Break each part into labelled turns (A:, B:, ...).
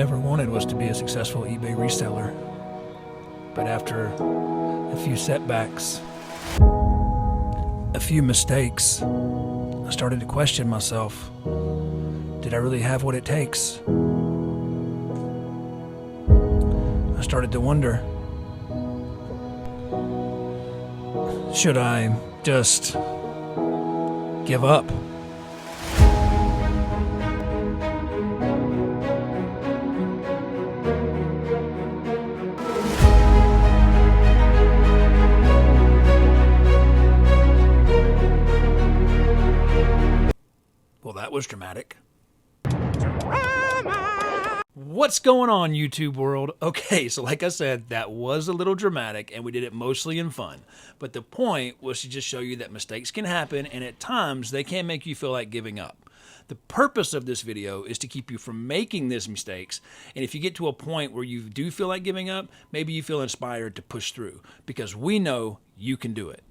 A: ever wanted was to be a successful eBay reseller. But after a few setbacks, a few mistakes, I started to question myself. Did I really have what it takes? I started to wonder, should I just give up? Well, that was dramatic. What's going on, YouTube world? Okay, so like I said, that was a little dramatic and we did it mostly in fun. But the point was to just show you that mistakes can happen and at times they can make you feel like giving up. The purpose of this video is to keep you from making these mistakes. And if you get to a point where you do feel like giving up, maybe you feel inspired to push through because we know you can do it.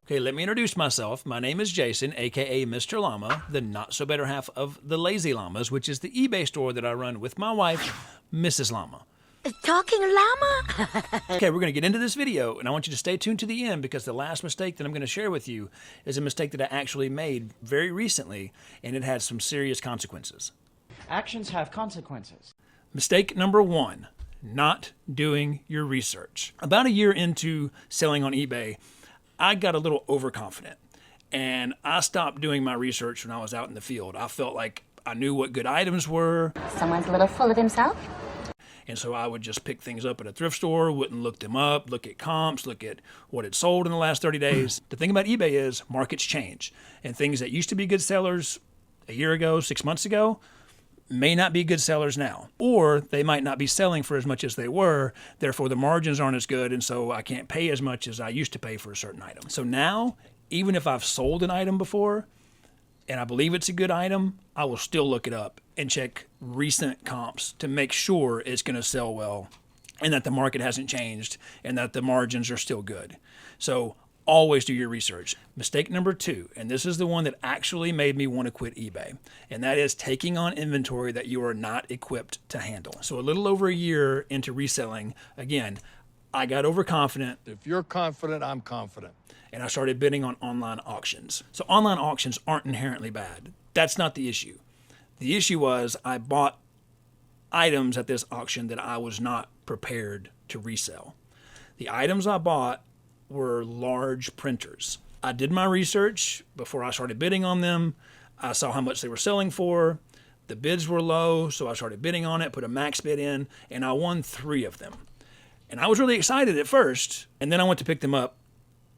A: Okay, let me introduce myself. My name is Jason, aka Mr. Llama, the not-so-better half of the Lazy Llamas, which is the eBay store that I run with my wife, Mrs. Llama.
B: Talking llama?
A: Okay, we're going to get into this video, and I want you to stay tuned to the end because the last mistake that I'm going to share with you is a mistake that I actually made very recently, and it had some serious consequences.
C: Actions have consequences.
A: Mistake number 1, not doing your research. About a year into selling on eBay, I got a little overconfident and I stopped doing my research when I was out in the field. I felt like I knew what good items were.
B: Someone's a little full of himself.
A: And so I would just pick things up at a thrift store, wouldn't look them up, look at comps, look at what had sold in the last 30 days. The thing about eBay is markets change and things that used to be good sellers a year ago, 6 months ago, may not be good sellers now, or they might not be selling for as much as they were, therefore the margins aren't as good, and so I can't pay as much as I used to pay for a certain item. So now, even if I've sold an item before, and I believe it's a good item, I will still look it up and check recent comps to make sure it's going to sell well, and that the market hasn't changed, and that the margins are still good. So always do your research. Mistake number 2, and this is the one that actually made me want to quit eBay, and that is taking on inventory that you are not equipped to handle. So a little over a year into reselling, again, I got overconfident.
D: If you're confident, I'm confident.
A: And I started bidding on online auctions. So online auctions aren't inherently bad. That's not the issue. The issue was I bought items at this auction that I was not prepared to resell. The items I bought were large printers. I did my research before I started bidding on them. I saw how much they were selling for. The bids were low, so I started bidding on it, put a max bid in, and I won 3 of them. And I was really excited at first, and then I went to pick them up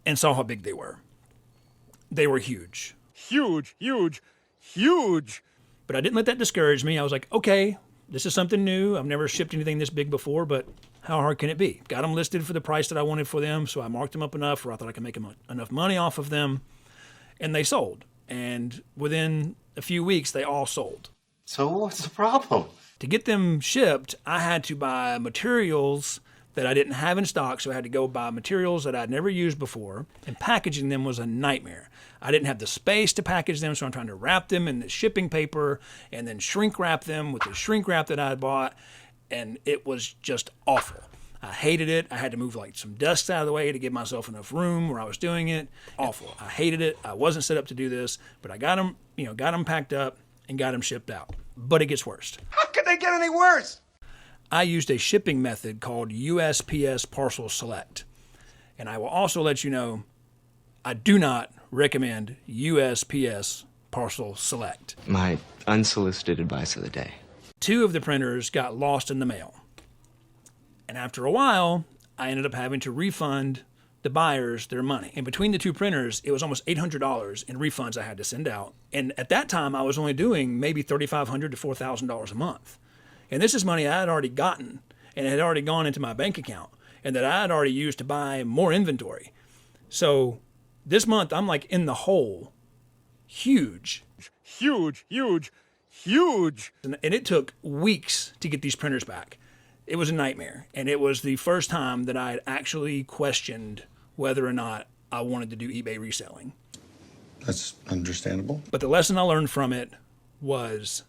A: and saw how big they were. They were huge.
D: Huge, huge, huge.
A: But I didn't let that discourage me. I was like, okay, this is something new. I've never shipped anything this big before, but how hard can it be? Got them listed for the price that I wanted for them, so I marked them up enough where I thought I could make enough money off of them, and they sold. And within a few weeks, they all sold.
E: So what's the problem?
A: To get them shipped, I had to buy materials that I didn't have in stock, so I had to go buy materials that I'd never used before, and packaging them was a nightmare. I didn't have the space to package them, so I'm trying to wrap them in the shipping paper and then shrink wrap them with the shrink wrap that I had bought, and it was just awful. I hated it. I had to move like some desks out of the way to give myself enough room where I was doing it. Awful. I hated it. I wasn't set up to do this, but I got them packed up and got them shipped out. But it gets worse.
E: How could they get any worse?
A: I used a shipping method called USPS Parcel Select. And I will also let you know, I do not recommend USPS Parcel Select.
F: My unsolicited advice of the day.
A: 2 of the printers got lost in the mail. And after a while, I ended up having to refund the buyers their money. And between the 2 printers, it was almost $800 in refunds I had to send out. And at that time, I was only doing maybe $3,500 to $4,000 a month. And this is money I had already gotten and had already gone into my bank account and that I had already used to buy more inventory. So this month, I'm like in the hole. Huge.
D: Huge, huge, huge.
A: And it took weeks to get these printers back. It was a nightmare. And it was the first time that I had actually questioned whether or not I wanted to do eBay reselling.
G: That's understandable.
A: But the lesson I learned from it was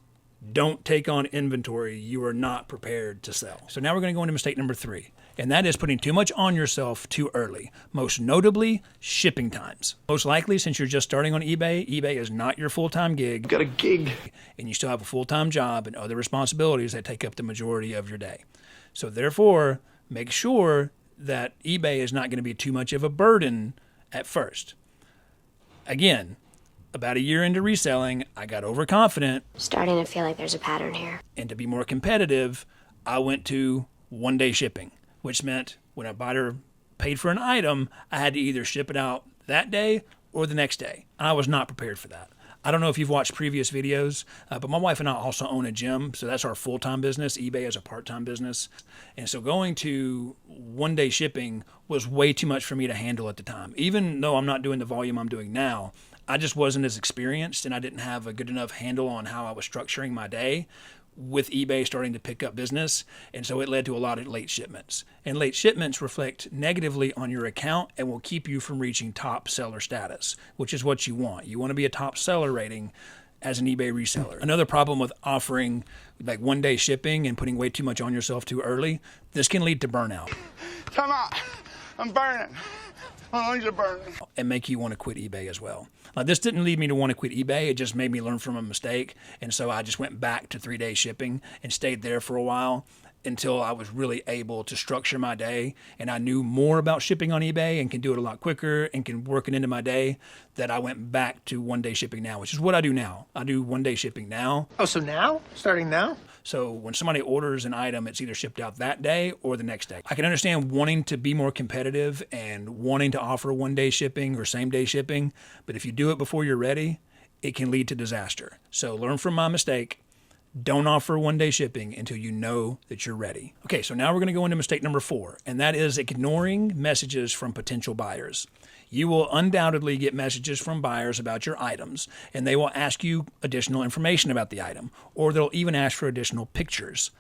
A: Don't take on inventory you are not prepared to sell. So now we're going to go into mistake number 3, and that is putting too much on yourself too early, most notably shipping times. Most likely, since you're just starting on eBay, eBay is not your full-time gig.
F: Got a gig.
A: And you still have a full-time job and other responsibilities that take up the majority of your day. So therefore, make sure that eBay is not going to be too much of a burden at first. Again, about a year into reselling, I got overconfident.
B: Starting to feel like there's a pattern here.
A: And to be more competitive, I went to one-day shipping, which meant when a buyer paid for an item, I had to either ship it out that day or the next day. I was not prepared for that. I don't know if you've watched previous videos, but my wife and I also own a gym, so that's our full-time business. eBay is a part-time business. And so going to one-day shipping was way too much for me to handle at the time. Even though I'm not doing the volume I'm doing now, I just wasn't as experienced and I didn't have a good enough handle on how I was structuring my day with eBay starting to pick up business. And so it led to a lot of late shipments. And late shipments reflect negatively on your account and will keep you from reaching top seller status, which is what you want. You want to be a top seller rating as an eBay reseller. Another problem with offering like one-day shipping and putting way too much on yourself too early, this can lead to burnout.
D: Come on. I'm burning. My lungs are burning.
A: And make you want to quit eBay as well. Like this didn't lead me to want to quit eBay. It just made me learn from a mistake. And so I just went back to 3-day shipping and stayed there for a while until I was really able to structure my day. And I knew more about shipping on eBay and can do it a lot quicker and can work it into my day, that I went back to one-day shipping now, which is what I do now. I do one-day shipping now.
G: Oh, so now? Starting now?
A: So when somebody orders an item, it's either shipped out that day or the next day. I can understand wanting to be more competitive and wanting to offer one-day shipping or same-day shipping, but if you do it before you're ready, it can lead to disaster. So learn from my mistake. Don't offer one-day shipping until you know that you're ready. Okay, so now we're going to go into mistake number 4, and that is ignoring messages from potential buyers. You will undoubtedly get messages from buyers about your items, and they will ask you additional information about the item, or they'll even ask for additional pictures.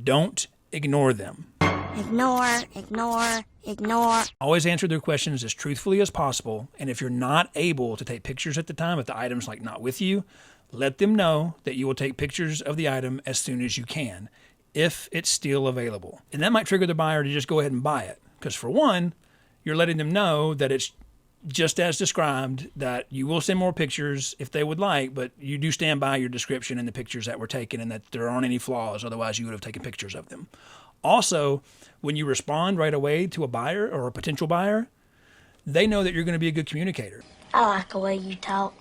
A: Don't ignore them.
B: Ignore, ignore, ignore.
A: Always answer their questions as truthfully as possible, and if you're not able to take pictures at the time, if the item's like not with you, let them know that you will take pictures of the item as soon as you can, if it's still available. And that might trigger the buyer to just go ahead and buy it, because for one, you're letting them know that it's just as described, that you will send more pictures if they would like, but you do stand by your description and the pictures that were taken and that there aren't any flaws, otherwise you would have taken pictures of them. Also, when you respond right away to a buyer or a potential buyer, they know that you're going to be a good communicator.
B: I like the way you talk.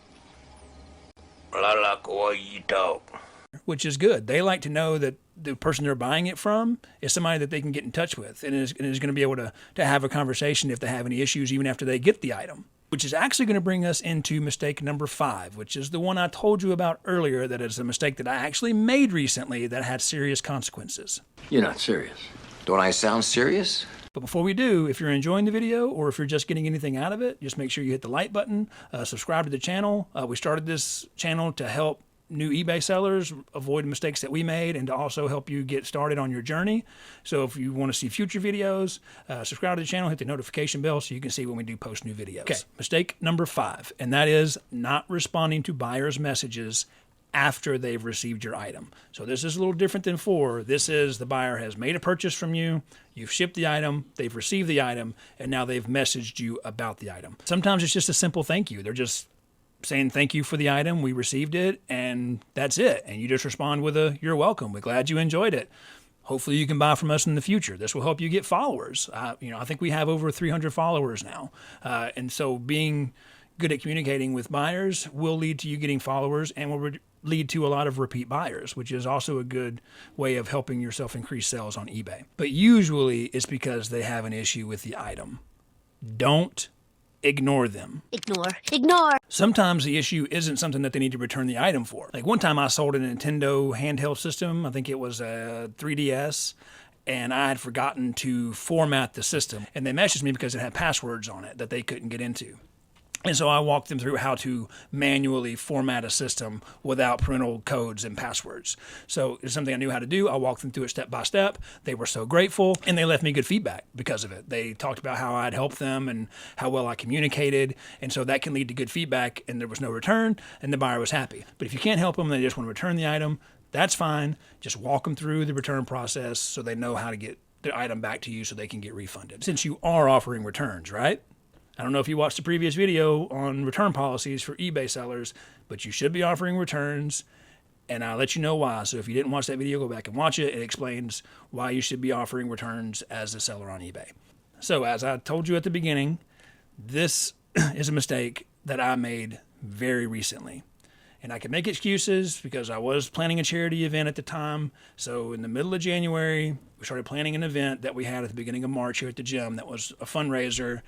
A: I like the way you talk. Which is good. They like to know that the person they're buying it from is somebody that they can get in touch with and is going to be able to have a conversation if they have any issues, even after they get the item. Which is actually going to bring us into mistake number 5, which is the one I told you about earlier, that is a mistake that I actually made recently that had serious consequences.
H: You're not serious. Don't I sound serious?
A: But before we do, if you're enjoying the video or if you're just getting anything out of it, just make sure you hit the like button, subscribe to the channel. We started this channel to help new eBay sellers avoid mistakes that we made and to also help you get started on your journey. So if you want to see future videos, subscribe to the channel, hit the notification bell so you can see when we do post new videos. Okay, mistake number 5, and that is not responding to buyers' messages after they've received your item. So this is a little different than 4. This is the buyer has made a purchase from you, you've shipped the item, they've received the item, and now they've messaged you about the item. Sometimes it's just a simple thank you. They're just saying thank you for the item, we received it, and that's it. And you just respond with a, you're welcome, we're glad you enjoyed it. Hopefully you can buy from us in the future. This will help you get followers. I think we have over 300 followers now. And so being good at communicating with buyers will lead to you getting followers and will lead to a lot of repeat buyers, which is also a good way of helping yourself increase sales on eBay. But usually it's because they have an issue with the item. Don't ignore them.
B: Ignore, ignore.
A: Sometimes the issue isn't something that they need to return the item for. Like one time I sold a Nintendo handheld system. I think it was a 3DS. And I had forgotten to format the system. And they messaged me because it had passwords on it that they couldn't get into. And so I walked them through how to manually format a system without parental codes and passwords. So it's something I knew how to do. I walked them through it step by step. They were so grateful, and they left me good feedback because of it. They talked about how I'd helped them and how well I communicated. And so that can lead to good feedback, and there was no return, and the buyer was happy. But if you can't help them, they just want to return the item, That's fine. Just walk them through the return process so they know how to get their item back to you so they can get refunded. Since you are offering returns, right? I don't know if you watched the previous video on return policies for eBay sellers, but you should be offering returns, and I'll let you know why. So if you didn't watch that video, go back and watch it. It explains why you should be offering returns as a seller on eBay. So as I told you at the beginning, this is a mistake that I made very recently. And I can make excuses because I was planning a charity event at the time. So in the middle of January, we started planning an event that we had at the beginning of March here at the gym that was a fundraiser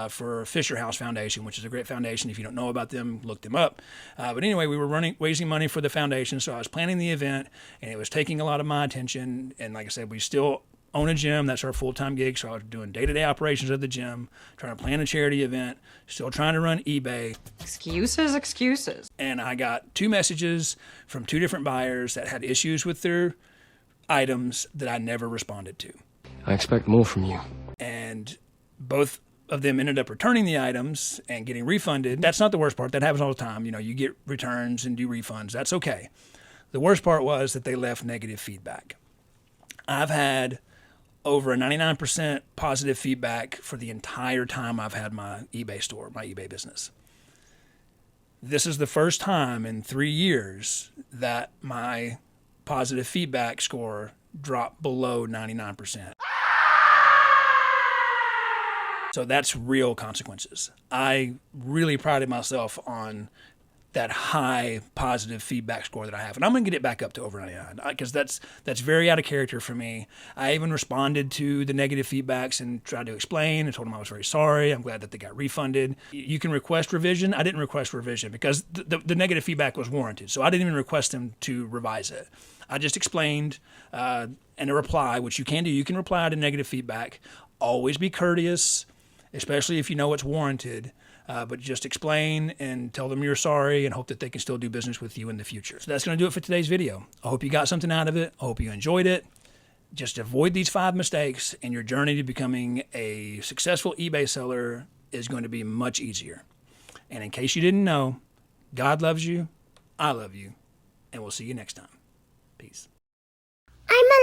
A: for Fisher House Foundation, which is a great foundation. If you don't know about them, look them up. But anyway, we were raising money for the foundation. So I was planning the event, and it was taking a lot of my attention. And like I said, we still own a gym. That's our full-time gig. So I was doing day-to-day operations at the gym, trying to plan a charity event, still trying to run eBay.
G: Excuses.
A: And I got 2 messages from 2 different buyers that had issues with their items that I never responded to.
F: I expect more from you.
A: And both of them ended up returning the items and getting refunded. That's not the worst part. That happens all the time. You know, you get returns and do refunds. That's okay. The worst part was that they left negative feedback. I've had over a 99% positive feedback for the entire time I've had my eBay store, my eBay business. This is the first time in 3 years that my positive feedback score dropped below 99%. So that's real consequences. I really prided myself on that high positive feedback score that I have. And I'm going to get it back up to over 99 because that's very out of character for me. I even responded to the negative feedbacks and tried to explain and told them I was very sorry. I'm glad that they got refunded. You can request revision. I didn't request revision because the negative feedback was warranted. So I didn't even request them to revise it. I just explained in a reply, which you can do. You can reply to negative feedback. Always be courteous, especially if you know it's warranted. But just explain and tell them you're sorry and hope that they can still do business with you in the future. So that's going to do it for today's video. I hope you got something out of it. I hope you enjoyed it. Just avoid these 5 mistakes and your journey to becoming a successful eBay seller is going to be much easier. And in case you didn't know, God loves you, I love you, and we'll see you next time. Peace.
B: I'm a